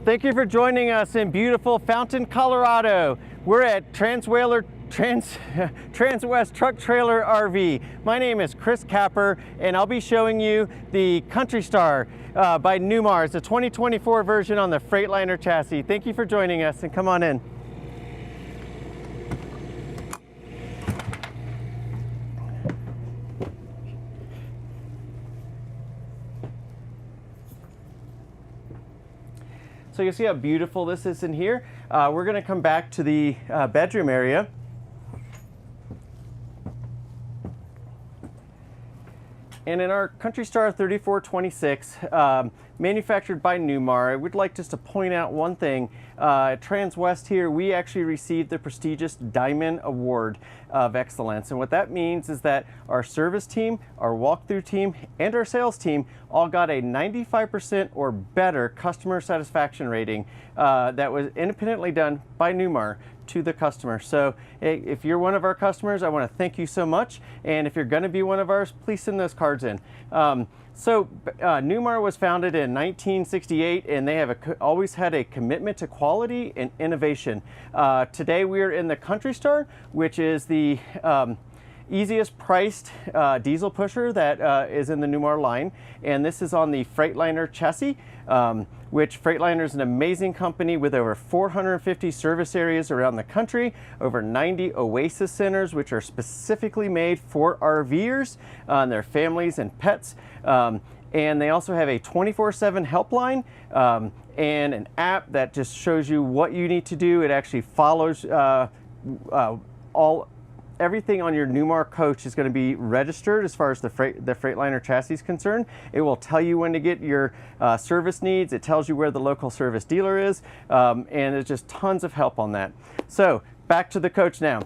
Thank you for joining us in beautiful Fountain, Colorado. We're at Transwest Truck Trailer RV. My name is Chris Capper, and I'll be showing you the Kountry Star by Newmar. It's a 2024 version on the Freightliner chassis. Thank you for joining us, and come on in. So you see how beautiful this is in here. We're going to come back to the bedroom area. And in our Kountry Star 3426, manufactured by Newmar, I would like just to point out one thing. At Transwest here, we actually received the prestigious Diamond Award of Excellence. And what that means is that our service team, our walkthrough team, and our sales team all got a 95% or better customer satisfaction rating that was independently done by Newmar to the customer. So if you're one of our customers, I want to thank you so much. And if you're going to be one of ours, please send those cards in. Newmar was founded in 1968, and they have always had a commitment to quality and innovation. Today we're in the Kountry Star, which is the easiest priced diesel pusher that is in the Newmar line, and this is on the Freightliner chassis, which Freightliner is an amazing company with over 450 service areas around the country, over 90 Oasis centers, which are specifically made for RVers and their families and pets. And they also have a 24/7 helpline and an app that just shows you what you need to do. It actually follows everything on your Newmar coach is going to be registered as far as the Freightliner chassis is concerned. It will tell you when to get your service needs. It tells you where the local service dealer is, and there's just tons of help on that. So back to the coach now.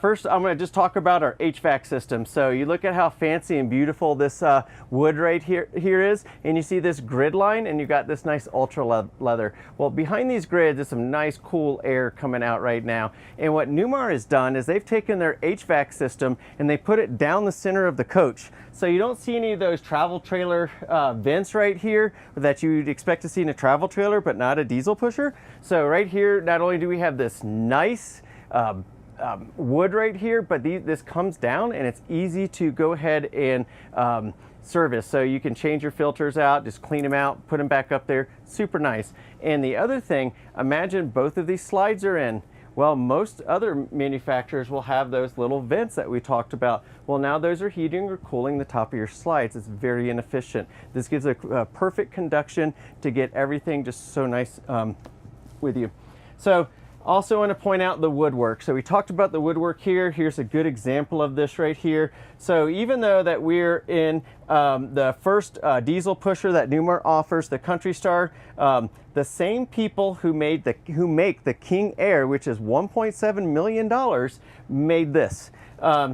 First, I'm going to just talk about our HVAC system. So you look at how fancy and beautiful this wood right here is, and you see this grid line, and you got this nice ultra leather. Well, behind these grids is some nice cool air coming out right now. And what Newmar has done is they've taken their HVAC system and they put it down the center of the coach. So you don't see any of those travel trailer vents right here that you'd expect to see in a travel trailer, but not a diesel pusher. So right here, not only do we have this nice wood right here, but this comes down and it's easy to go ahead and service. So you can change your filters out, just clean them out, put them back up there. Super nice. And the other thing, imagine both of these slides are in. Well, most other manufacturers will have those little vents that we talked about. Well, now those are heating or cooling the top of your slides. It's very inefficient. This gives a perfect conduction to get everything just so nice with you. So also want to point out the woodwork. So we talked about the woodwork here. Here's a good example of this right here. So even though that we're in the first diesel pusher that Newmar offers, the Kountry Star, the same people who make the King Air, which is $1.7 million, made this.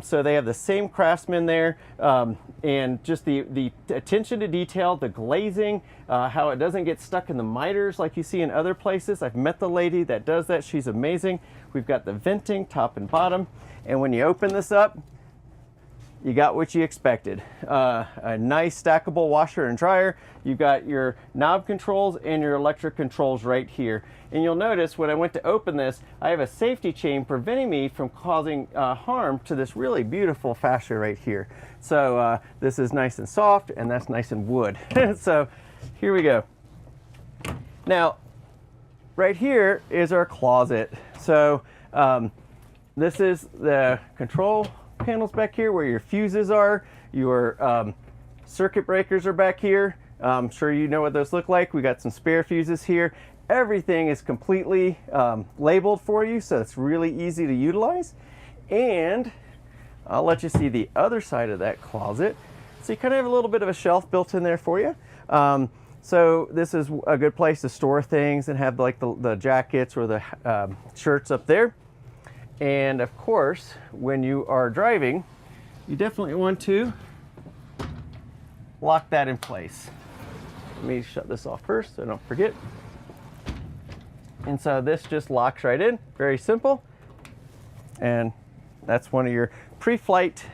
So they have the same craftsmen there, and just the attention to detail, the glazing, how it doesn't get stuck in the miters like you see in other places. I've met the lady that does that. She's amazing. We've got the venting top and bottom, and when you open this up, you got what you expected. A nice stackable washer and dryer. You've got your knob controls and your electric controls right here. And you'll notice when I went to open this, I have a safety chain preventing me from causing harm to this really beautiful fascia right here. So this is nice and soft, and that's nice and wood. So here we go. Now, right here is our closet. So this is the control panels back here where your fuses are. Your circuit breakers are back here. I'm sure you know what those look like. We got some spare fuses here. Everything is completely labeled for you, so it's really easy to utilize. And I'll let you see the other side of that closet. So you kind of have a little bit of a shelf built in there for you. So this is a good place to store things and have like the jackets or the shirts up there. And of course, when you are driving, you definitely want to lock that in place. Let me shut this off first so I don't forget. And so this just locks right in, very simple. And that's one of your pre-flight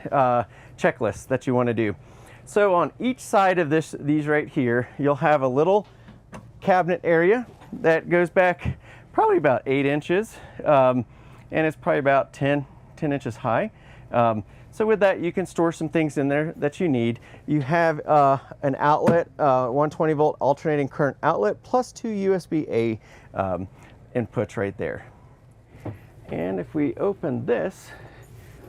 checklists that you want to do. So on each side of these right here, you'll have a little cabinet area that goes back probably about 8 inches, and it's probably about 10 inches high. So with that, you can store some things in there that you need. You have an outlet, 120 volt alternating current outlet, plus 2 USB-A inputs right there. And if we open this,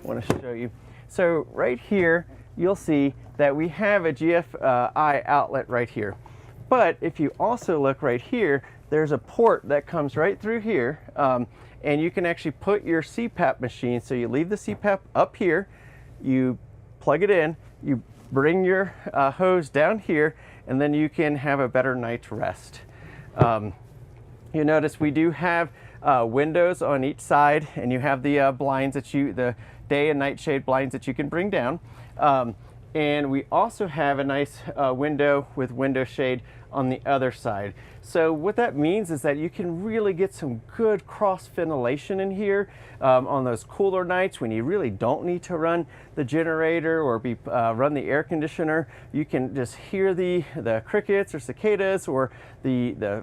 I want to show you. So right here, you'll see that we have a GFI outlet right here. But if you also look right here, there's a port that comes right through here, and you can actually put your CPAP machine. So you leave the CPAP up here, you plug it in, you bring your hose down here, and then you can have a better night's rest. You notice we do have windows on each side, and you have the blinds that the day and night shade blinds that you can bring down. And we also have a nice window with window shade on the other side. So what that means is that you can really get some good cross ventilation in here on those cooler nights when you really don't need to run the generator or run the air conditioner. You can just hear the crickets or cicadas or the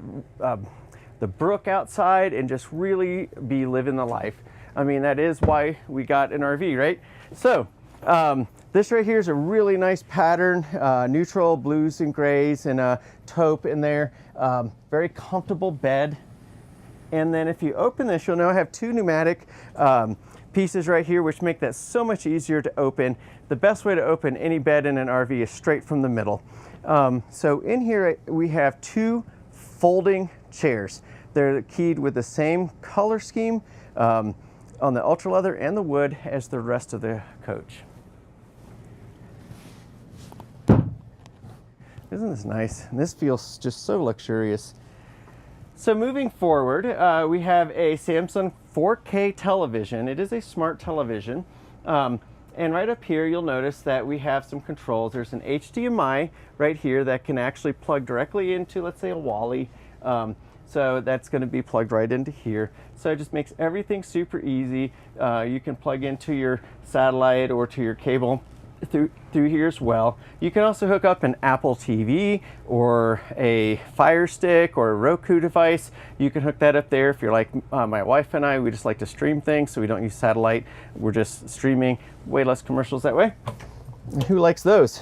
brook outside and just really be living the life. I mean, that is why we got an RV, right? So this right here is a really nice pattern, neutral blues and grays and a taupe in there. Very comfortable bed. And then if you open this, you'll now have 2 pneumatic pieces right here, which make that so much easier to open. The best way to open any bed in an RV is straight from the middle. So in here we have 2 folding chairs. They're keyed with the same color scheme on the ultra leather and the wood as the rest of the coach. Isn't this nice? And this feels just so luxurious. So moving forward, we have a Samsung 4K television. It is a smart television. And right up here, you'll notice that we have some controls. There's an HDMI right here that can actually plug directly into, let's say, a Wally. So that's going to be plugged right into here. So it just makes everything super easy. You can plug into your satellite or to your cable through here as well. You can also hook up an Apple TV or a Fire Stick or a Roku device. You can hook that up there if you're like my wife and I. We just like to stream things, so we don't use satellite. We're just streaming. Way less commercials that way. And who likes those?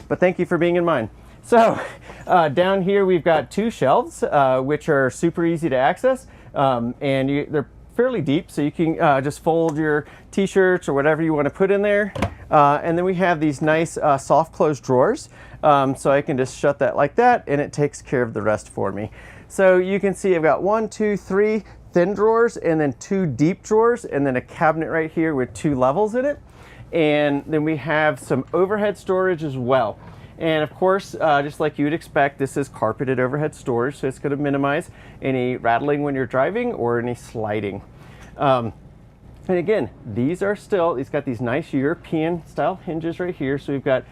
But thank you for being in mine. So down here we've got 2 shelves, which are super easy to access, and they're fairly deep, so you can just fold your t-shirts or whatever you want to put in there. And then we have these nice soft close drawers, so I can just shut that like that, and it takes care of the rest for me. So you can see I've got 1, 2, 3 thin drawers, and then 2 deep drawers, and then a cabinet right here with 2 levels in it. And then we have some overhead storage as well. And of course, just like you would expect, this is carpeted overhead storage, so it's going to minimize any rattling when you're driving or any sliding. And again, these got these nice European style hinges right here. So we've got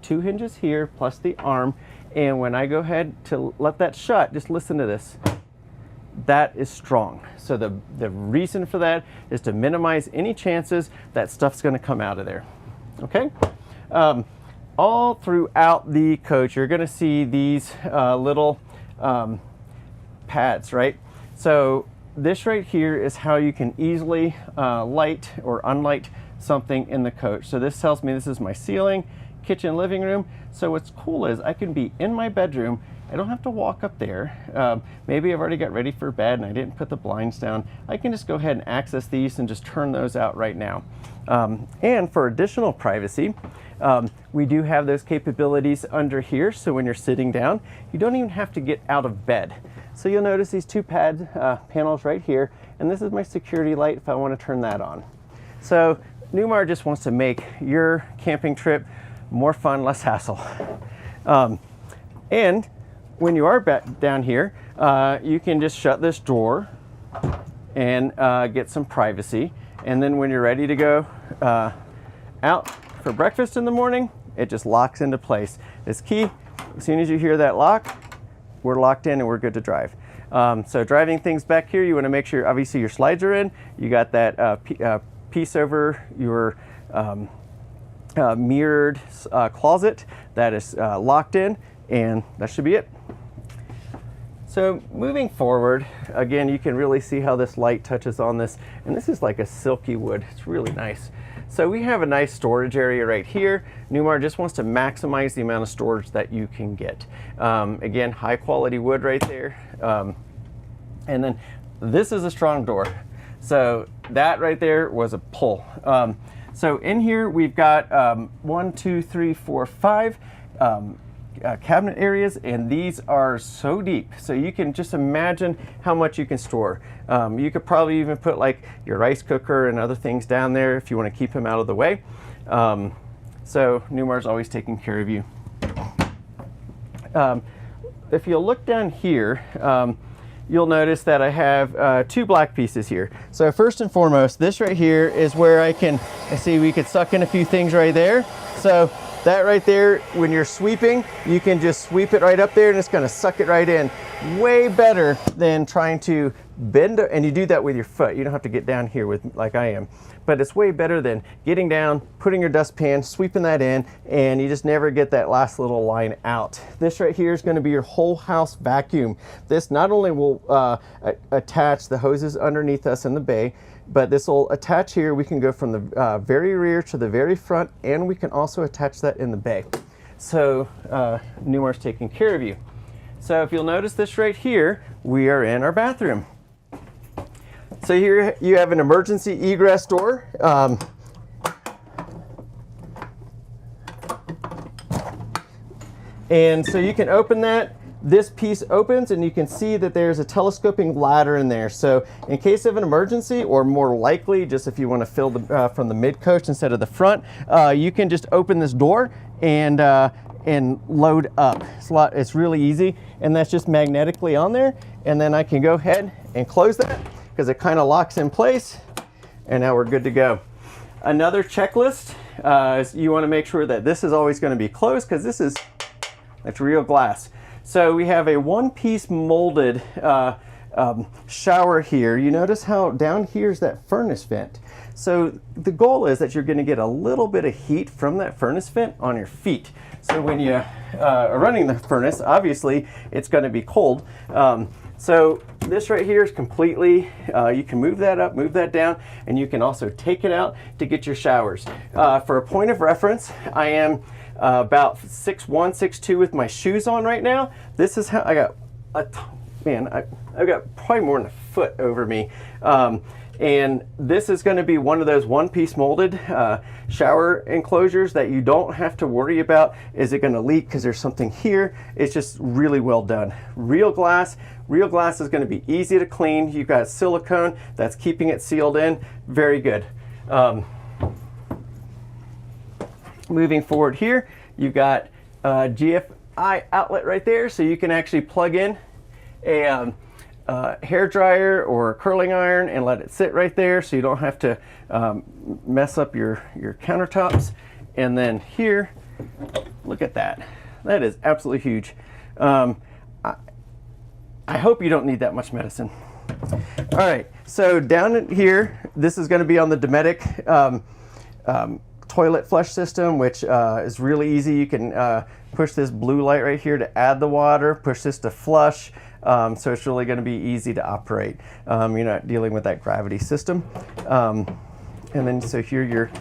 2 hinges here plus the arm. And when I go ahead to let that shut, just listen to this. That is strong. So the reason for that is to minimize any chances that stuff's going to come out of there. Okay. All throughout the coach, you're going to see these little pads, right? So this right here is how you can easily light or unlight something in the coach. So this tells me this is my ceiling, kitchen, living room. So what's cool is I can be in my bedroom. I don't have to walk up there. Maybe I've already got ready for bed and I didn't put the blinds down. I can just go ahead and access these and just turn those out right now. And for additional privacy, we do have those capabilities under here. So when you're sitting down, you don't even have to get out of bed. So you'll notice these 2 panels right here. And this is my security light if I want to turn that on. So Newmar just wants to make your camping trip more fun, less hassle. And when you are back down here, you can just shut this drawer and get some privacy. And then when you're ready to go out for breakfast in the morning, it just locks into place. It's key. As soon as you hear that lock, we're locked in and we're good to drive. So driving things back here, you want to make sure obviously your slides are in. You got that piece over your mirrored closet that is locked in, and that should be it. So So moving forward, again, you can really see how this light touches on this, and this is like a silky wood. It's really nice. So we have a nice storage area right here. Newmar just wants to maximize the amount of storage that you can get. Again, high quality wood right there. And then this is a strong door. So that right there was a pull. So in here we've got 1, 2, 3, 4, 5 cabinet areas, and these are so deep. So you can just imagine how much you can store. You could probably even put like your rice cooker and other things down there if you want to keep them out of the way. So Newmar's always taking care of you. If you'll look down here, you'll notice that I have 2 black pieces here. So first and foremost, this right here is where I see we could suck in a few things right there. So that right there, when you're sweeping, you can just sweep it right up there and it's gonna suck it right in. Way better than trying to bend, and you do that with your foot. You don't have to get down here with like I am. But it's way better than getting down, putting your dustpan, sweeping that in, and you just never get that last little line out. This right here is gonna be your whole house vacuum. This not only will attach the hoses underneath us in the bay, but this will attach here. We can go from the very rear to the very front, and we can also attach that in the bay. So Newmar's taking care of you. So if you'll notice this right here, we are in our bathroom. So here you have an emergency egress door. And so you can open that. This piece opens and you can see that there's a telescoping ladder in there. So in case of an emergency, or more likely just if you want to fill from the mid coach instead of the front, you can just open this door and load up. It's really easy, and that's just magnetically on there. And then I can go ahead and close that because it kind of locks in place, and now we're good to go. Another checklist is you want to make sure that this is always going to be closed, because that's real glass. So we have a one-piece molded shower here. You notice how down here is that furnace vent. So the goal is that you're going to get a little bit of heat from that furnace vent on your feet. So when you are running the furnace, obviously it's going to be cold. So this right here is completely, you can move that up, move that down, and you can also take it out to get your showers. For a point of reference, I am about 6'1", 6'2" with my shoes on right now. This is how I got I've got probably more than a foot over me. And this is going to be one of those one-piece molded shower enclosures that you don't have to worry about, is it going to leak because there's something here. It's just really well done. Real glass. Real glass is going to be easy to clean. You've got silicone that's keeping it sealed in. Very good. Moving forward here, you've got a GFI outlet right there, so you can actually plug in a hair dryer or a curling iron and let it sit right there, so you don't have to mess up your countertops. And then here, look at that. That is absolutely huge. I hope you don't need that much medicine. All right, so down in here, this is going to be on the Dometic toilet flush system, which is really easy. You can push this blue light right here to add the water, push this to flush. So it's really going to be easy to operate. You're not dealing with that gravity system. And then so here are your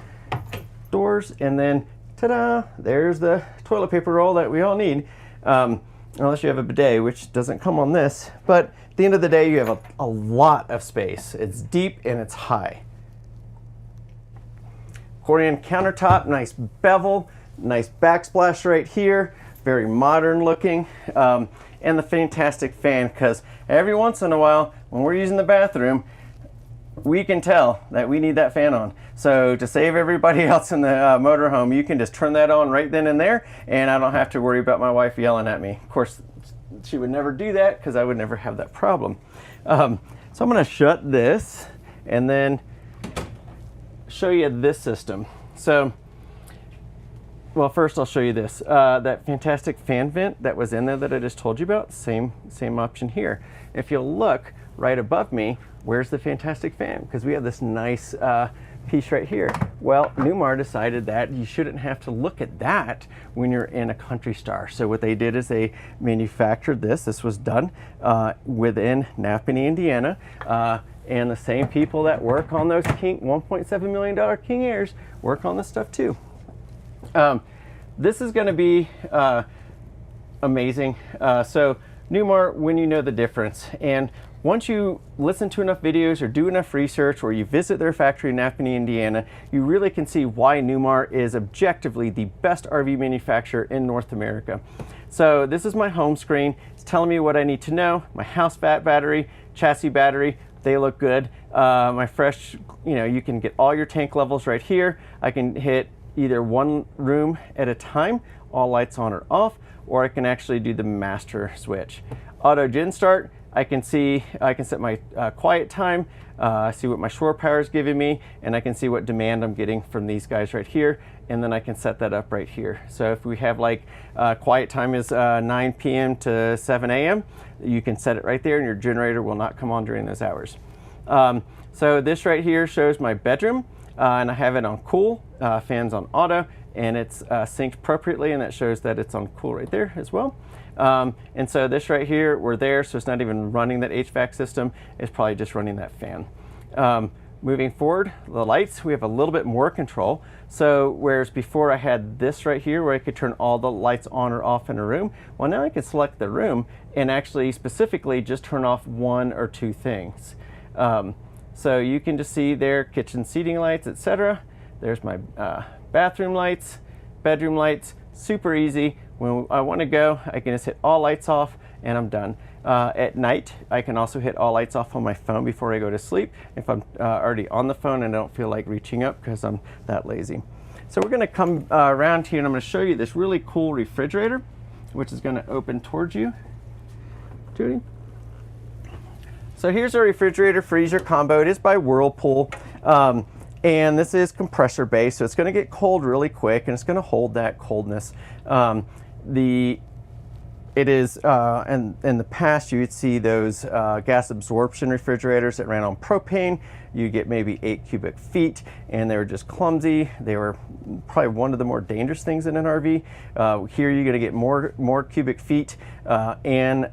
doors, and then ta-da, there's the toilet paper roll that we all need. Unless you have a bidet, which doesn't come on this. But at the end of the day, you have a lot of space. It's deep and it's high. Accordion countertop, nice bevel, nice backsplash right here, very modern looking, and the fantastic fan, because every once in a while when we're using the bathroom, we can tell that we need that fan on. So to save everybody else in the motorhome, you can just turn that on right then and there, and I don't have to worry about my wife yelling at me. Of course, she would never do that because I would never have that problem. So I'm going to shut this and then show you this system. So, well, first I'll show you this. That fantastic fan vent that was in there that I just told you about, same option here. If you'll look right above me, where's the fantastic fan? Because we have this nice piece right here. Well, Newmar decided that you shouldn't have to look at that when you're in a Country Star. So what they did is they manufactured this. This was done within Napanee, Indiana. And the same people that work on those $1.7 million King Airs work on this stuff too. This is going to be amazing. So Newmar, when you know the difference, and once you listen to enough videos or do enough research or you visit their factory in Napanee, Indiana, you really can see why Newmar is objectively the best RV manufacturer in North America. So this is my home screen. It's telling me what I need to know. My house battery, chassis battery, they look good. My fresh, you can get all your tank levels right here. I can hit either one room at a time, all lights on or off, or I can actually do the master switch. Auto gen start, I can set my quiet time, see what my shore power is giving me, and I can see what demand I'm getting from these guys right here, and then I can set that up right here. So if we have quiet time is 9 p.m. to 7 a.m., you can set it right there and your generator will not come on during those hours. So this right here shows my bedroom, and I have it on cool, fans on auto, and it's synced appropriately, and that shows that it's on cool right there as well. And so this right here, we're there, so it's not even running that HVAC system, it's probably just running that fan. Moving forward, the lights, we have a little bit more control. So whereas before I had this right here where I could turn all the lights on or off in a room, well now I can select the room and actually specifically just turn off one or two things. So you can just see there, kitchen seating lights, etc. There's my bathroom lights, bedroom lights, super easy. When I want to go, I can just hit all lights off and I'm done. At night, I can also hit all lights off on my phone before I go to sleep if I'm already on the phone and I don't feel like reaching up because I'm that lazy. So we're going to come around here and I'm going to show you this really cool refrigerator, which is going to open towards you. Judy? So here's our refrigerator freezer combo. It is by Whirlpool. And this is compressor based, so it's going to get cold really quick and it's going to hold that coldness. It is, in the past you would see those gas absorption refrigerators that ran on propane. You get maybe 8 cubic feet and they were just clumsy. They were probably one of the more dangerous things in an RV. Here you're going to get more cubic feet and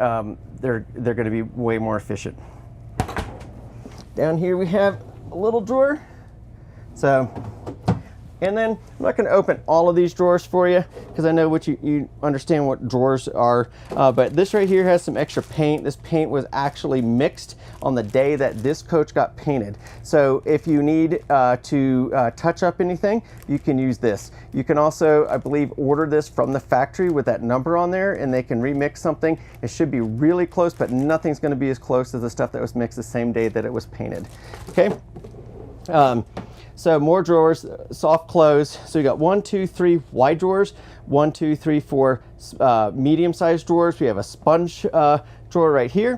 they're going to be way more efficient. Down here we have a little drawer. So, and then I'm not going to open all of these drawers for you because I know what you understand what drawers are, but this right here has some extra paint. This paint was actually mixed on the day that this coach got painted. So if you need to touch up anything, you can use this. You can also, I believe, order this from the factory with that number on there and they can remix something. It should be really close, but nothing's going to be as close as the stuff that was mixed the same day that it was painted. Okay. So more drawers, soft close. So you got 1, 2, 3 wide drawers, 1, 2, 3, 4 medium-sized drawers. We have a sponge drawer right here,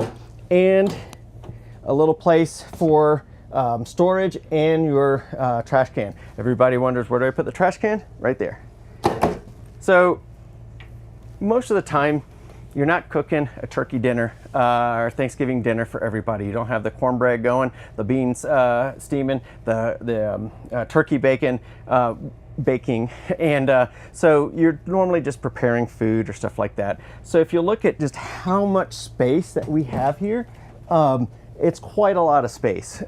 and a little place for storage and your trash can. Everybody wonders, where do I put the trash can? Right there. So most of the time, you're not cooking a turkey dinner or Thanksgiving dinner for everybody. You don't have the cornbread going, the beans steaming, the turkey bacon baking, and so you're normally just preparing food or stuff like that. So if you look at just how much space that we have here, it's quite a lot of space.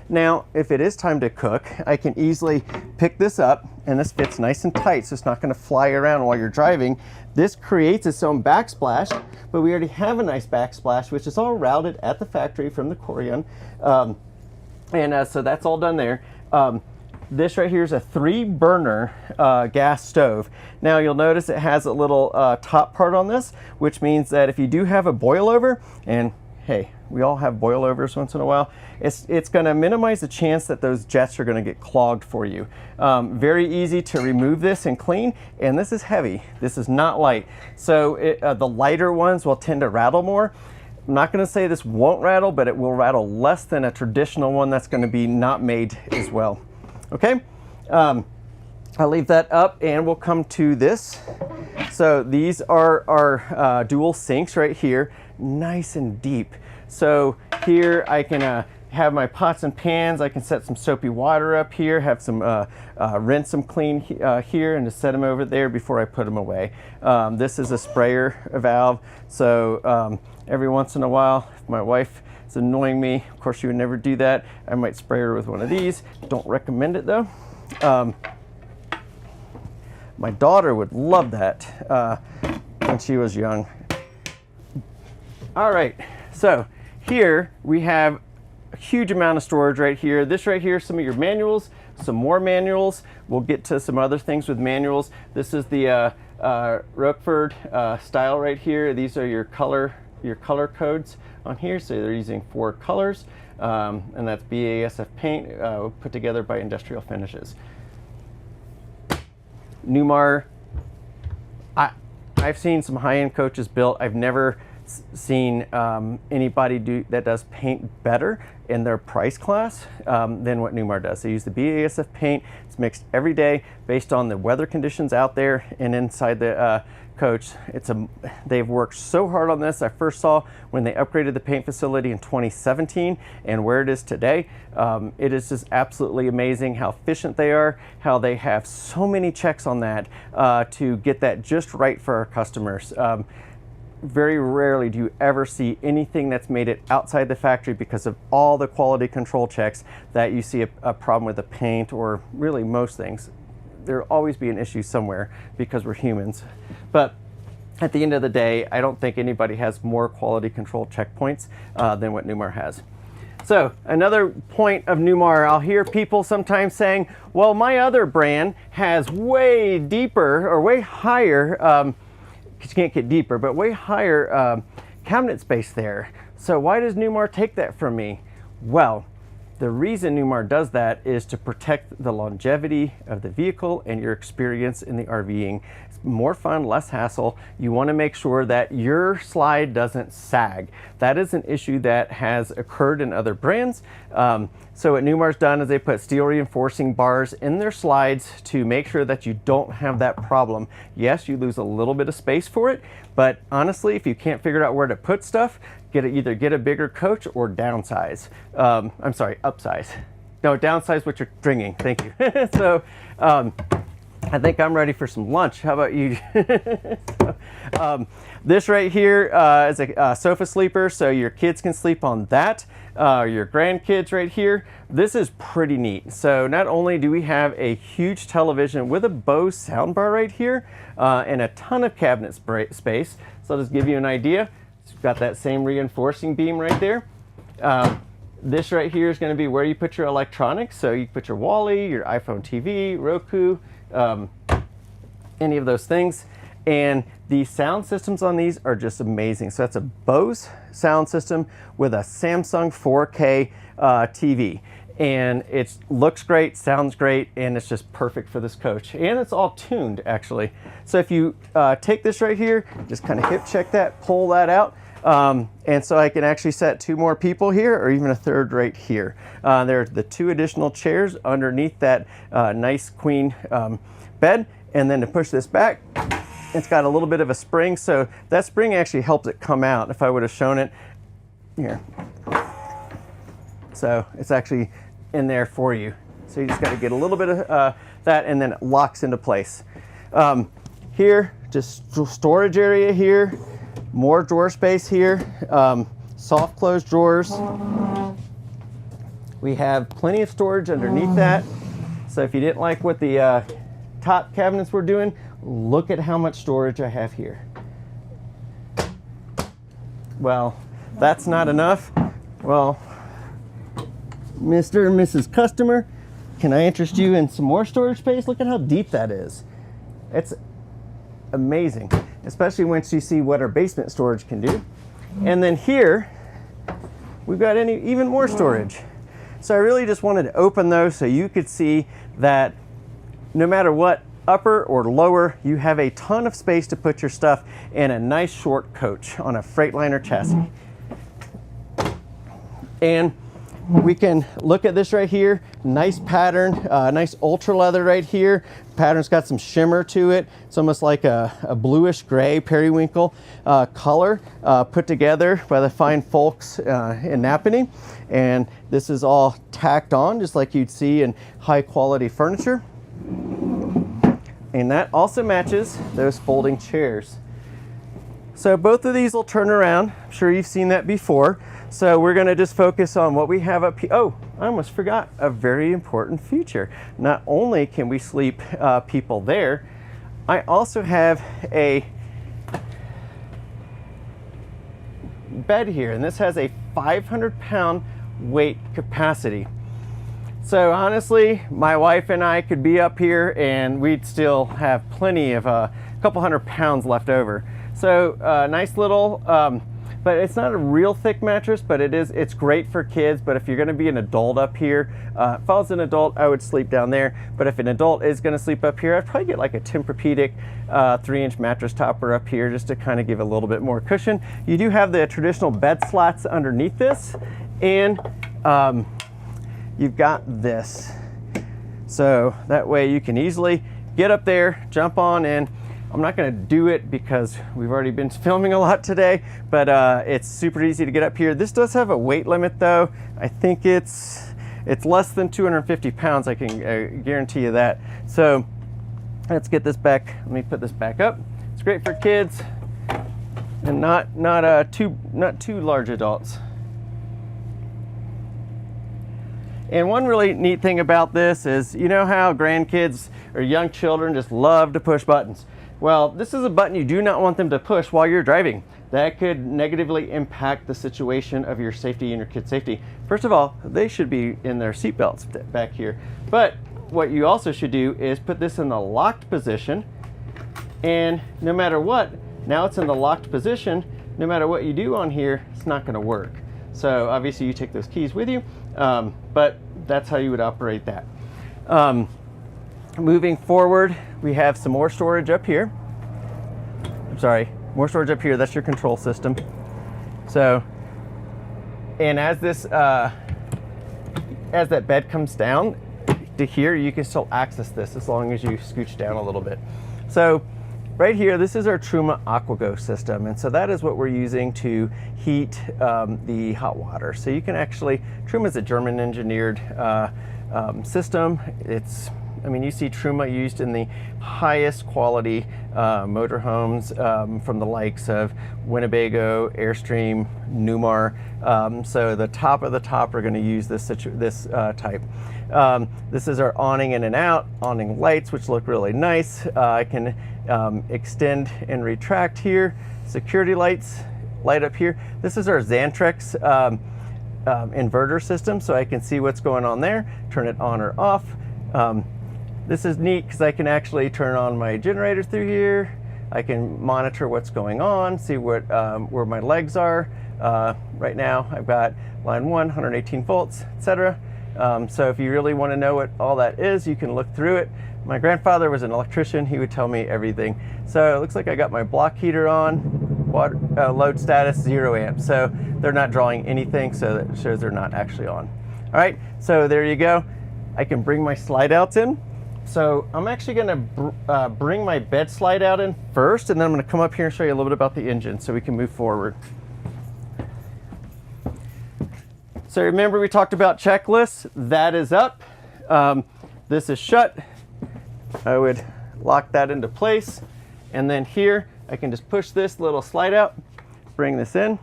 Now, if it is time to cook, I can easily pick this up, and this fits nice and tight, so it's not going to fly around while you're driving. This creates its own backsplash, but we already have a nice backsplash, which is all routed at the factory from the Corian. So that's all done there. This right here is a 3-burner gas stove. Now you'll notice it has a little top part on this, which means that if you do have a boil over, and hey, we all have boilovers once in a while, it's going to minimize the chance that those jets are going to get clogged for you. Very easy to remove this and clean, and this is heavy. This is not light. So the lighter ones will tend to rattle more. I'm not going to say this won't rattle, but it will rattle less than a traditional one that's going to be not made as well. Okay, I'll leave that up and we'll come to this. So these are our dual sinks right here, nice and deep. So here I can have my pots and pans. I can set some soapy water up here, have some rinse them clean here, and just set them over there before I put them away. This is a sprayer valve, so every once in a while, if my wife is annoying me, of course she would never do that, I might spray her with one of these. Don't recommend it though. My daughter would love that when she was young. All right, so here we have a huge amount of storage right here. This right here, some of your manuals, some more manuals. We'll get to some other things with manuals. This is the Rockford style right here. These are your color codes on here. So they're using 4 colors, and that's BASF paint put together by Industrial Finishes. Newmar, I've seen some high-end coaches built. I've never seen anybody that does paint better in their price class than what Newmar does. They use the BASF paint. It's mixed every day based on the weather conditions out there and inside the coach. They've worked so hard on this. I first saw when they upgraded the paint facility in 2017, and where it is today. It is just absolutely amazing how efficient they are, how they have so many checks on that to get that just right for our customers. Very rarely do you ever see anything that's made it outside the factory because of all the quality control checks that you see a problem with the paint, or really most things. There'll always be an issue somewhere because we're humans. But at the end of the day, I don't think anybody has more quality control checkpoints than what Newmar has. So another point of Newmar, I'll hear people sometimes saying, well, my other brand has way deeper or way higher, you can't get deeper, but way higher cabinet space there. So why does Newmar take that from me? Well, the reason Newmar does that is to protect the longevity of the vehicle and your experience in the RVing. It's more fun, less hassle. You want to make sure that your slide doesn't sag. That is an issue that has occurred in other brands. So what Newmar's done is they put steel reinforcing bars in their slides to make sure that you don't have that problem. Yes, you lose a little bit of space for it, but honestly, if you can't figure out where to put stuff, either get a bigger coach or downsize. I'm sorry, upsize. No, downsize what you're bringing. Thank you. So I think I'm ready for some lunch. How about you? This right here is a sofa sleeper, so your kids can sleep on that. Your grandkids right here. This is pretty neat. So not only do we have a huge television with a Bose soundbar right here and a ton of cabinet space, so I'll just give you an idea. It's got that same reinforcing beam right there. This right here is going to be where you put your electronics. So you put your Wally, your iPhone TV, Roku, any of those things. And the sound systems on these are just amazing. So that's a Bose sound system with a Samsung 4K TV. And it looks great, sounds great, and it's just perfect for this coach. And it's all tuned, actually. So if you take this right here, just kind of hip check that, pull that out. And so I can actually set 2 more people here, or even a third right here. There's the 2 additional chairs underneath that nice queen bed. And then to push this back, it's got a little bit of a spring. So that spring actually helps it come out. If I would have shown it here. So it's actually in there for you. So you just got to get a little bit of that, and then it locks into place. Here, just storage area here, more drawer space here, soft close drawers. We have plenty of storage underneath that. So if you didn't like what the top cabinets were doing, look at how much storage I have here. Well, that's not enough. Well, Mr. and Mrs. Customer, can I interest you in some more storage space? Look at how deep that is. It's amazing, especially once you see what our basement storage can do. And then here, we've got even more storage. So I really just wanted to open those so you could see that no matter what, upper or lower, you have a ton of space to put your stuff in a nice short coach on a Freightliner chassis. And we can look at this right here. Nice pattern, nice ultra leather right here. Pattern's got some shimmer to it. It's almost like a bluish gray periwinkle color put together by the fine folks in Napanee. And this is all tacked on just like you'd see in high quality furniture. And that also matches those folding chairs. So both of these will turn around. I'm sure you've seen that before. So we're gonna just focus on what we have up here. Oh, I almost forgot a very important feature. Not only can we sleep people there, I also have a bed here, and this has a 500-pound weight capacity. So honestly, my wife and I could be up here and we'd still have plenty of a couple 100 pounds left over. So nice little, but it's not a real thick mattress, but it's great for kids. But if you're gonna be an adult up here, if I was an adult, I would sleep down there. But if an adult is gonna sleep up here, I'd probably get like a Tempur-Pedic 3-inch mattress topper up here just to kind of give a little bit more cushion. You do have the traditional bed slats underneath this, and you've got this. So that way you can easily get up there, jump on in. I'm not gonna do it because we've already been filming a lot today, but it's super easy to get up here. This does have a weight limit though. I think it's less than 250 pounds, I can guarantee you that. So let's get this back, let me put this back up. It's great for kids and not too large adults. And one really neat thing about this is, you know how grandkids or young children just love to push buttons? Well, this is a button you do not want them to push while you're driving. That could negatively impact the situation of your safety and your kid's safety. First of all, they should be in their seatbelts back here. But what you also should do is put this in the locked position, and no matter what, now it's in the locked position, no matter what you do on here, it's not gonna work. So obviously you take those keys with you, but that's how you would operate that. Moving forward, we have some more storage up here. I'm sorry, more storage up here. That's your control system. So, and as this, as that bed comes down to here, you can still access this as long as you scooch down a little bit. So, right here, this is our Truma AquaGo system, and so that is what we're using to heat the hot water. So you can actually, Truma is a German engineered system. It's, I mean, you see Truma used in the highest quality motorhomes from the likes of Winnebago, Airstream, Newmar. So the top of the top are going to use this type. This is our awning in and out, awning lights, which look really nice. I can extend and retract here. Security lights light up here. This is our Xantrex inverter system, so I can see what's going on there, turn it on or off. This is neat because I can actually turn on my generator through here. I can monitor what's going on, see what where my legs are. Right now I've got line 1, 118 volts, etc. So if you really want to know what all that is, you can look through it. My grandfather was an electrician. He would tell me everything. So it looks like I got my block heater on, water, load status 0 amps. So they're not drawing anything, so that shows they're not actually on. All right, so there you go. I can bring my slide outs in. So I'm actually gonna bring my bed slide out in first, and then I'm gonna come up here and show you a little bit about the engine so we can move forward. So remember we talked about checklists? That is up. This is shut. I would lock that into place. And then here, I can just push this little slide out, bring this in.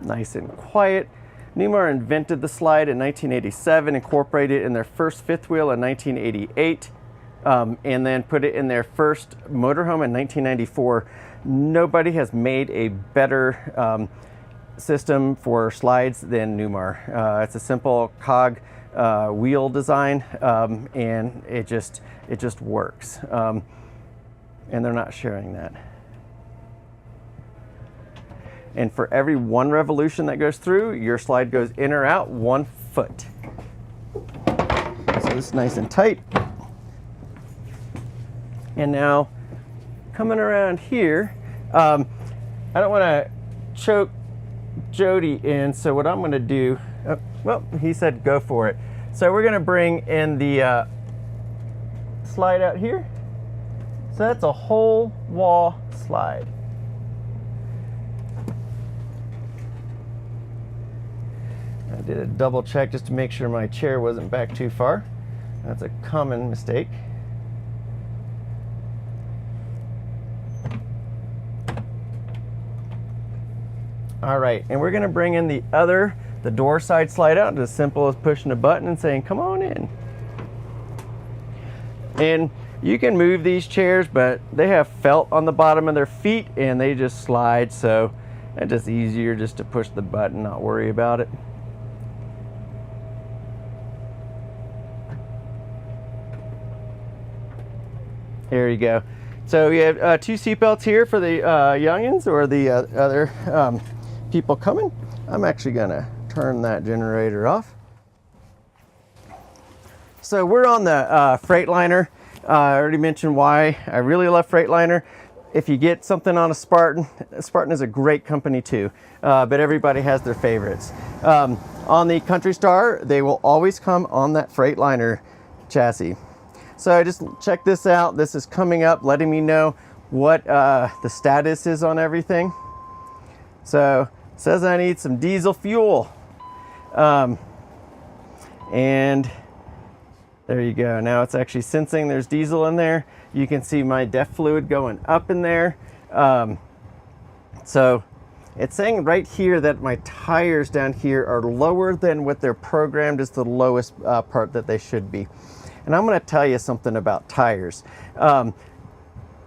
Nice and quiet. Newmar invented the slide in 1987, incorporated it in their first fifth wheel in 1988, and then put it in their first motorhome in 1994. Nobody has made a better system for slides than Newmar. It's a simple cog wheel design, and it just works. And they're not sharing that. And for every 1 revolution that goes through, your slide goes in or out 1 foot. So this is nice and tight. And now coming around here, I don't want to choke Jody in. So what I'm going to do, well, he said go for it. So we're going to bring in the slide out here. So that's a whole wall slide. I did a double check just to make sure my chair wasn't back too far. That's a common mistake. All right, and we're gonna bring in the door side slide out, as simple as pushing a button and saying, come on in. And you can move these chairs, but they have felt on the bottom of their feet and they just slide, so it's just easier just to push the button, not worry about it. There you go. So we have 2 seatbelts here for the youngins or the other people coming. I'm actually gonna turn that generator off. So we're on the Freightliner. I already mentioned why I really love Freightliner. If you get something on a Spartan is a great company too, but everybody has their favorites. On the Country Star, they will always come on that Freightliner chassis. So I just check this out. This is coming up, letting me know what the status is on everything. So it says I need some diesel fuel. And there you go. Now it's actually sensing there's diesel in there. You can see my DEF fluid going up in there. So it's saying right here that my tires down here are lower than what they're programmed as the lowest part that they should be. And I'm going to tell you something about tires.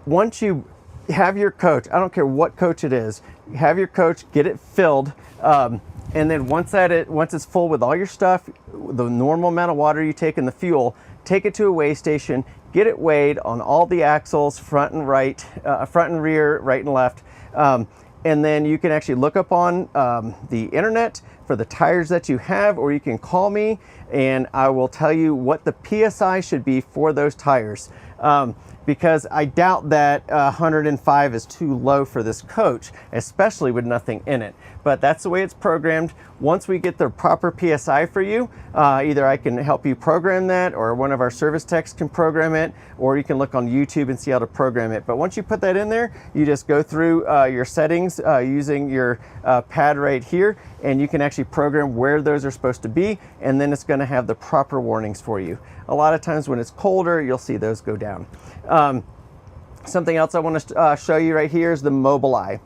Once you have your coach, I don't care what coach it is, have your coach, get it filled, and then once it's full with all your stuff, the normal amount of water you take in the fuel, take it to a weigh station, get it weighed on all the axles, front and rear, right and left, and then you can actually look up on the internet for the tires that you have, or you can call me and I will tell you what the PSI should be for those tires. Because I doubt that 105 is too low for this coach, especially with nothing in it. But that's the way it's programmed. Once we get the proper PSI for you, either I can help you program that, or one of our service techs can program it, or you can look on YouTube and see how to program it. But once you put that in there, you just go through your settings using your pad right here, and you can actually program where those are supposed to be, and then it's going to have the proper warnings for you. A lot of times when it's colder, you'll see those go down. Something else I want to show you right here is the Mobileye.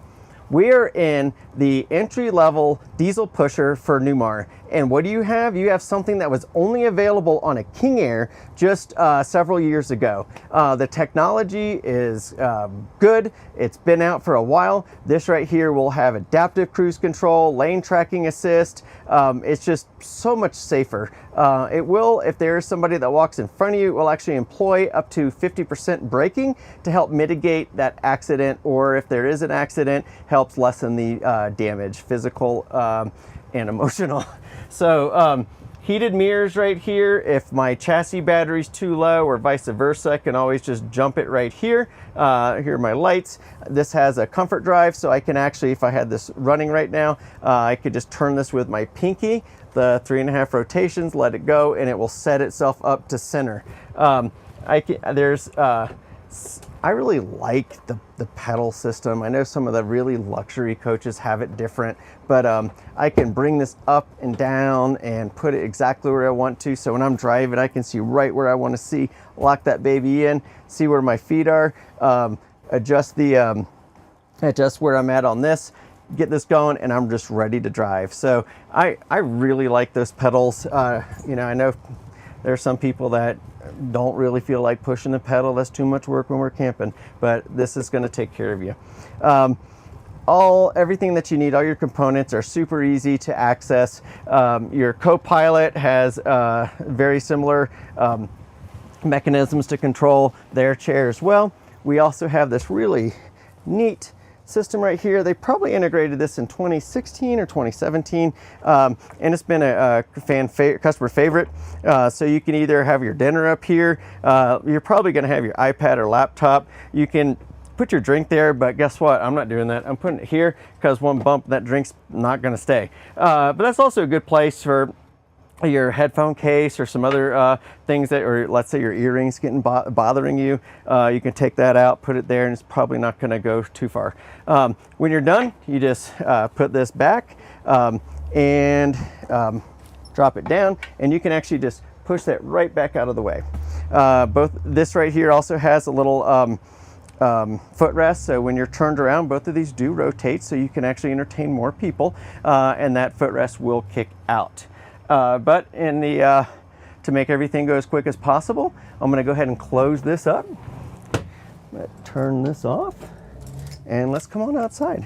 We're in the entry-level diesel pusher for Newmar. And what do you have? You have something that was only available on a King Air just several years ago. The technology is good. It's been out for a while. This right here will have adaptive cruise control, lane tracking assist. It's just so much safer. It will, if there is somebody that walks in front of you, it will actually employ up to 50% braking to help mitigate that accident, or if there is an accident, helps lessen the damage, physical and emotional. So heated mirrors right here. If my chassis battery's too low or vice versa, I can always just jump it right here. Here are my lights. This has a comfort drive, so I can actually, if I had this running right now, I could just turn this with my pinky, the 3.5 rotations, let it go, and it will set itself up to center. I really like the pedal system. I know some of the really luxury coaches have it different, but I can bring this up and down and put it exactly where I want to. So when I'm driving, I can see right where I want to see, lock that baby in, see where my feet are, adjust where I'm at on this, get this going, and I'm just ready to drive. So I really like those pedals. You know, I know there are some people that don't really feel like pushing the pedal. That's too much work when we're camping, but this is going to take care of you. Everything that you need, all your components are super easy to access. Your co-pilot has very similar mechanisms to control their chair as well. We also have this really neat system right here. They probably integrated this in 2016 or 2017, and it's been a customer favorite. So you can either have your dinner up here, you're probably going to have your iPad or laptop. You can put your drink there, but guess what? I'm not doing that. I'm putting it here because one bump, that drink's not going to stay. But that's also a good place for your headphone case or some other things that, or let's say your earrings getting bothering you. You can take that out, put it there, and it's probably not going to go too far. When you're done, you just put this back and drop it down, and you can actually just push that right back out of the way. This right here also has a little footrest, so when you're turned around, both of these do rotate, so you can actually entertain more people, and that footrest will kick out. But in the to make everything go as quick as possible, I'm going to go ahead and close this up. Let's turn this off, and let's come on outside.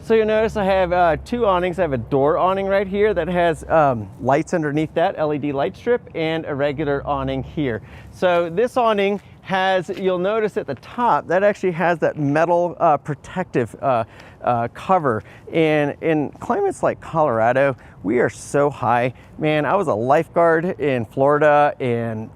So you'll notice I have two awnings. I have a door awning right here that has lights underneath that, LED light strip, and a regular awning here. So this awning has, you'll notice at the top, that actually has that metal protective cover. And in climates like Colorado, we are so high. Man, I was a lifeguard in Florida, and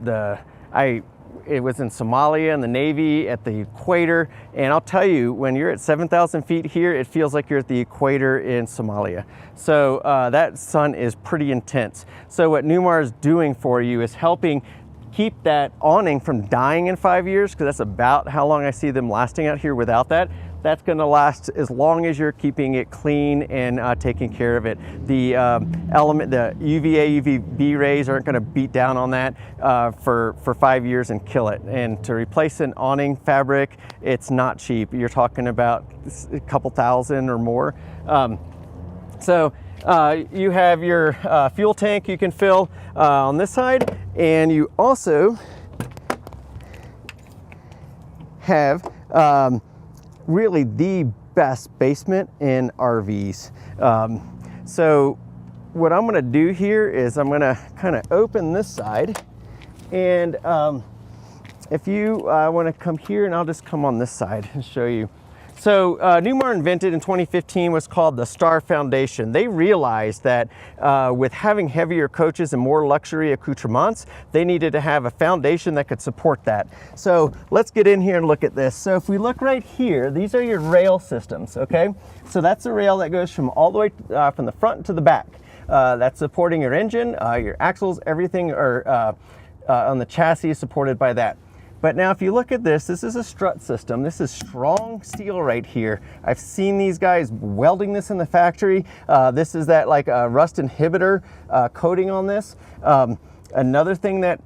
it was in Somalia in the Navy at the equator, and I'll tell you, when you're at 7,000 feet here, it feels like you're at the equator in Somalia. So that sun is pretty intense. So what Newmar is doing for you is helping keep that awning from dying in 5 years, because that's about how long I see them lasting out here without that. That's going to last as long as you're keeping it clean and taking care of it. The the UVA, UVB rays aren't going to beat down on that for 5 years and kill it. And to replace an awning fabric, it's not cheap. You're talking about a couple thousand or more. You have your fuel tank you can fill on this side, and you also have really the best basement in RVs. So what I'm going to do here is I'm going to kind of open this side, and if you want to come here, and I'll just come on this side and show you. So Newmar invented in 2015 what's called the Star Foundation. They realized that with having heavier coaches and more luxury accoutrements, they needed to have a foundation that could support that. So let's get in here and look at this. So if we look right here, these are your rail systems, okay? So that's the rail that goes from all the way from the front to the back. That's supporting your engine, your axles, everything are on the chassis is supported by that. But now if you look at this, this is a strut system. This is strong steel right here. I've seen these guys welding this in the factory. This is that like rust inhibitor coating on this. Another thing that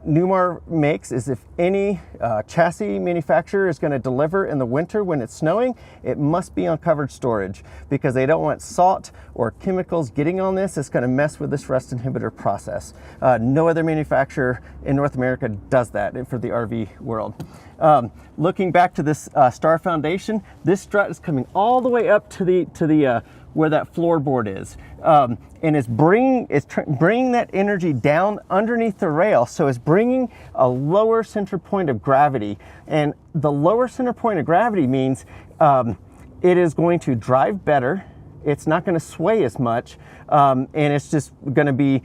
Newmar makes is if any chassis manufacturer is going to deliver in the winter when it's snowing, it must be on covered storage, because they don't want salt or chemicals getting on this. It's going to mess with this rust inhibitor process. No other manufacturer in North America does that for the RV world. Looking back to this Star Foundation, this strut is coming all the way up to the where that floorboard is, and it's bringing that energy down underneath the rail. So it's bringing a lower center point of gravity, and the lower center point of gravity means it is going to drive better. It's not going to sway as much, and it's just going to be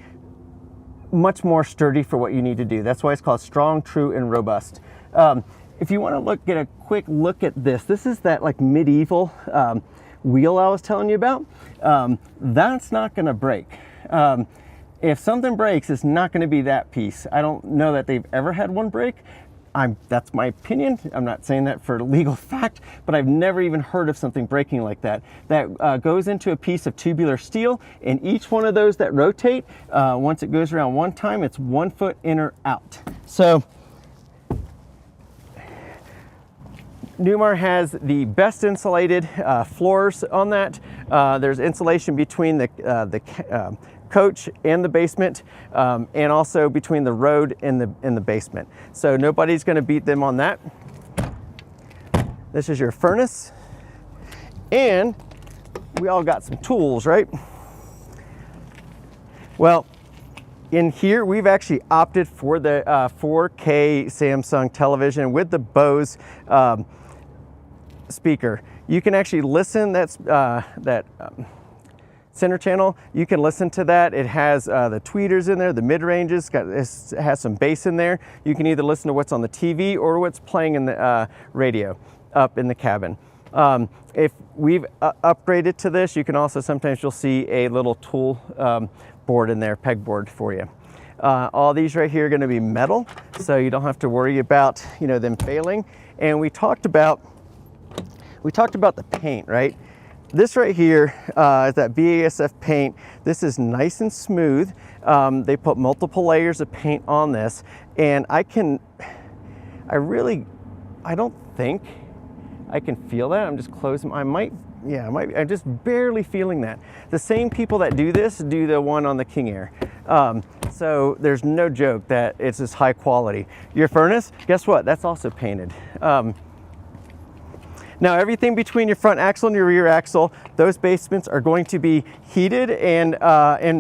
much more sturdy for what you need to do. That's why it's called strong, true, and robust. If you want to get a quick look at this, this is that like medieval wheel I was telling you about. That's not going to break. If something breaks, it's not going to be that piece. I don't know that they've ever had one break. That's my opinion. I'm not saying that for legal fact, but I've never even heard of something breaking like that. That goes into a piece of tubular steel, and each one of those that rotate, once it goes around one time, it's 1 foot in or out. So Newmar has the best insulated floors on that. There's insulation between the coach and the basement, and also between the road and the basement. So nobody's going to beat them on that. This is your furnace, and we all got some tools, right? Well, in here we've actually opted for the 4K Samsung television with the Bose speaker. you can actually listen. That's center channel, you can listen to that. It has the tweeters in there, the mid-ranges, it has some bass in there. You can either listen to what's on the TV or what's playing in the radio up in the cabin. If we've upgraded to this, you can also, sometimes you'll see a little tool board in there, pegboard for you. All these right here are going to be metal, so you don't have to worry about, you know, them failing. And we talked about the paint, right? This right here is that BASF paint. This is nice and smooth. They put multiple layers of paint on this, and I don't think I can feel that. I'm just closing. I'm just barely feeling that. The same people that do this do the one on the King Air. So there's no joke that it's this high quality. Your furnace, guess what? That's also painted. Now everything between your front axle and your rear axle, those basements are going to be heated and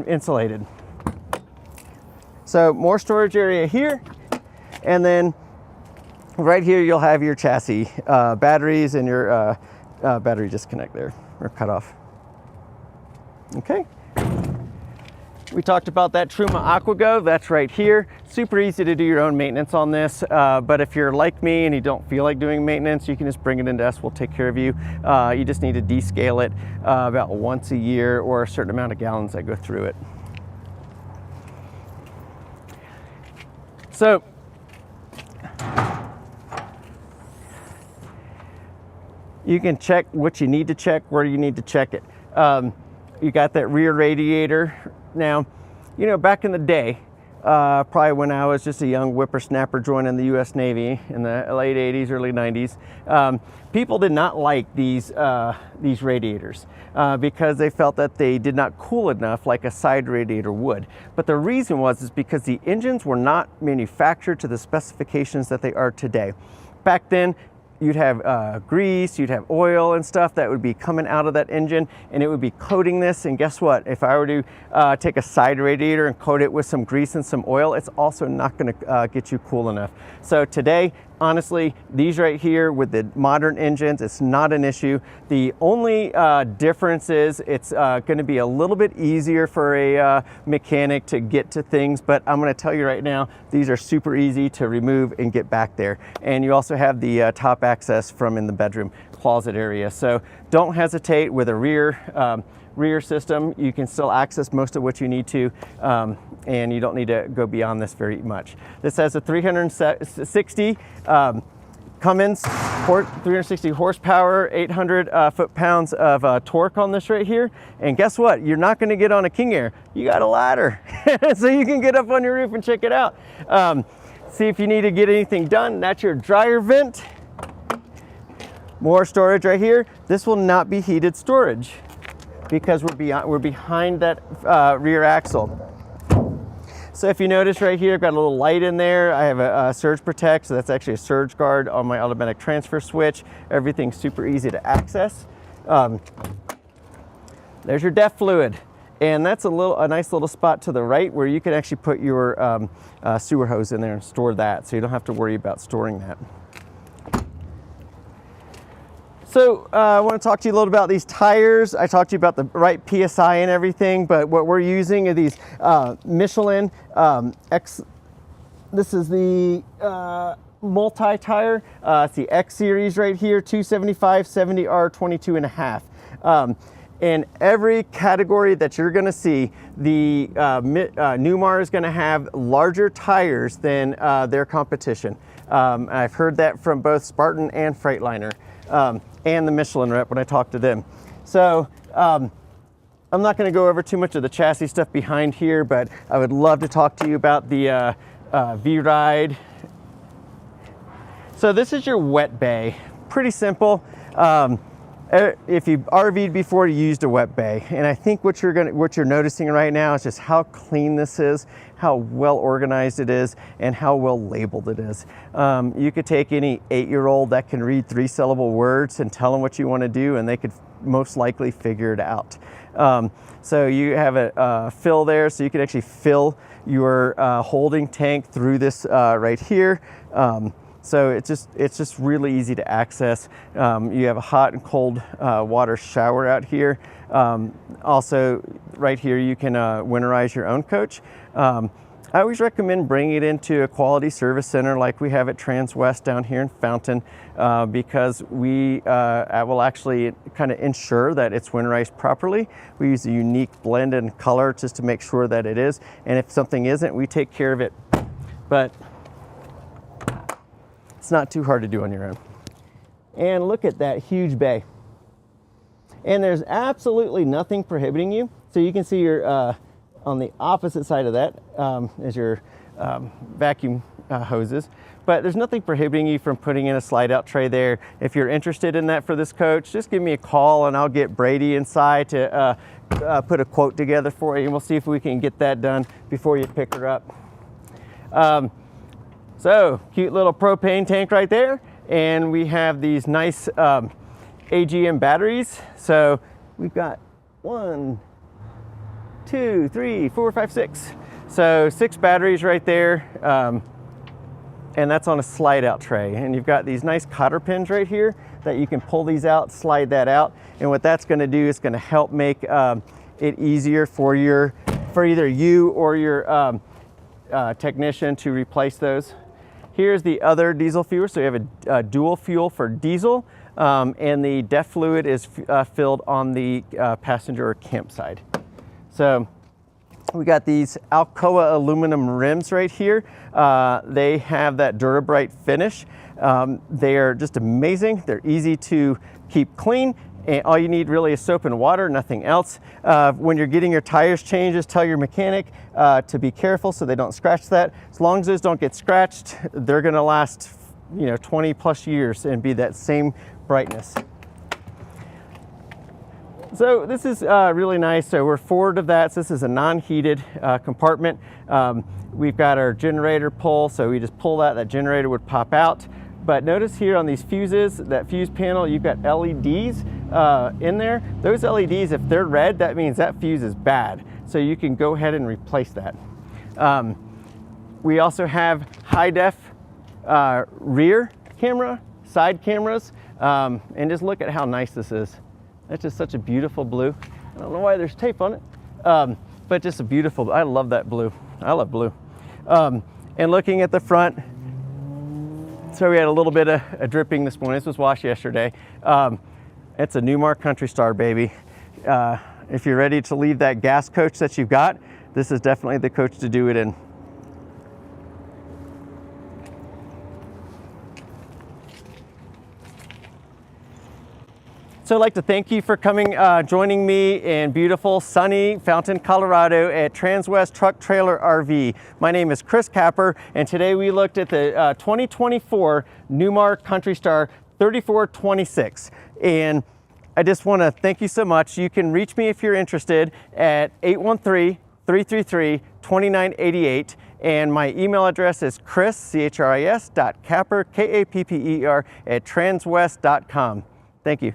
insulated. So more storage area here, and then right here you'll have your chassis batteries and your battery disconnect there, or cut off. Okay. We talked about that Truma AquaGo, that's right here. Super easy to do your own maintenance on this, but if you're like me and you don't feel like doing maintenance, you can just bring it into us, we'll take care of you. You just need to descale it about once a year, or a certain amount of gallons that go through it. So, you can check what you need to check, where you need to check it. You got that rear radiator. Now, you know, back in the day, probably when I was just a young whippersnapper joining the U.S. Navy in the late 80s, early 90s, people did not like these radiators because they felt that they did not cool enough like a side radiator would. But the reason is because the engines were not manufactured to the specifications that they are today. Back then, you'd have grease, you'd have oil and stuff that would be coming out of that engine, and it would be coating this. And guess what? If I were to take a side radiator and coat it with some grease and some oil, it's also not going to get you cool enough. So today, honestly, these right here with the modern engines, it's not an issue. The only difference is it's going to be a little bit easier for a mechanic to get to things, but I'm going to tell you right now, these are super easy to remove and get back there. And you also have the top access from in the bedroom closet area. So don't hesitate with a rear system. You can still access most of what you need to, and you don't need to go beyond this very much. This has a 360 Cummins 360 horsepower, 800 foot-pounds of torque on this right here. And guess what? You're not going to get on a King Air. You got a ladder, so you can get up on your roof and check it out. See if you need to get anything done. That's your dryer vent. More storage right here. This will not be heated storage because we're behind that rear axle. So if you notice right here, I've got a little light in there. I have a surge protect, so that's actually a surge guard on my automatic transfer switch. Everything's super easy to access. There's your DEF fluid. And that's a nice little spot to the right where you can actually put your sewer hose in there and store that, so you don't have to worry about storing that. So I want to talk to you a little about these tires. I talked to you about the right PSI and everything, but what we're using are these Michelin X. This is the multi-tire. It's the X series right here, 275 70R 22.5. In every category that you're going to see, the Newmar is going to have larger tires than their competition. I've heard that from both Spartan and Freightliner. And the Michelin rep when I talk to them. So I'm not going to go over too much of the chassis stuff behind here, but I would love to talk to you about the V-Ride. So this is your wet bay. Pretty simple. If you've RV'd before, you used a wet bay, and I think what you're noticing right now is just how clean this is, how well organized it is, and how well labeled it is. You could take any 8-year-old that can read 3-syllable words and tell them what you want to do, and they could most likely figure it out. So you have a fill there, so you can actually fill your holding tank through this right here. So it's just really easy to access. You have a hot and cold water shower out here. Also, right here you can winterize your own coach. I always recommend bringing it into a quality service center like we have at Transwest down here in Fountain, because we will actually kind of ensure that it's winterized properly. We use a unique blend and color just to make sure that it is, and if something isn't, we take care of it. But it's not too hard to do on your own. And look at that huge bay. And there's absolutely nothing prohibiting you. So you can see your on the opposite side of that is your vacuum hoses, but there's nothing prohibiting you from putting in a slide out tray there. If you're interested in that for this coach, just give me a call and I'll get Brady inside to put a quote together for you, and we'll see if we can get that done before you pick her up. So cute little propane tank right there, and we have these nice AGM batteries. So we've got 1, 2, 3, 4, 5, 6. So 6 batteries right there, and that's on a slide out tray. And you've got these nice cotter pins right here that you can pull these out, slide that out, and what that's going to do is going to help make it easier for either you or your technician to replace those. Here's the other diesel fuel. So you have a dual fuel for diesel, and the DEF fluid is filled on the passenger or camp side. So we got these Alcoa aluminum rims right here. They have that Durabright finish. They are just amazing. They're easy to keep clean, and all you need really is soap and water, nothing else. When you're getting your tires changed, just tell your mechanic to be careful so they don't scratch that. As long as those don't get scratched, they're gonna last 20 plus years and be that same brightness. So this is really nice. So we're forward of that. So this is a non-heated compartment. We've got our generator pull. So we just pull that generator would pop out. But notice here on these fuses, that fuse panel, you've got LEDs in there. Those LEDs, if they're red, that means that fuse is bad. So you can go ahead and replace that. We also have high def rear camera, side cameras, and just look at how nice this is. That's just such a beautiful blue. I don't know why there's tape on it, but just a beautiful, I love that blue. I love blue. And looking at the front, so we had a little bit of dripping this morning. This was washed yesterday. It's a Newmar Kountry Star, baby. If you're ready to leave that gas coach that you've got, this is definitely the coach to do it in. So I'd like to thank you for coming, joining me in beautiful, sunny Fountain, Colorado at Transwest Truck Trailer RV. My name is Chris Capper, and today we looked at the 2024 Newmar Kountry Star 3426. And I just want to thank you so much. You can reach me if you're interested at 813-333-2988. And my email address is chris.capper, Kapper, @transwest.com. Thank you.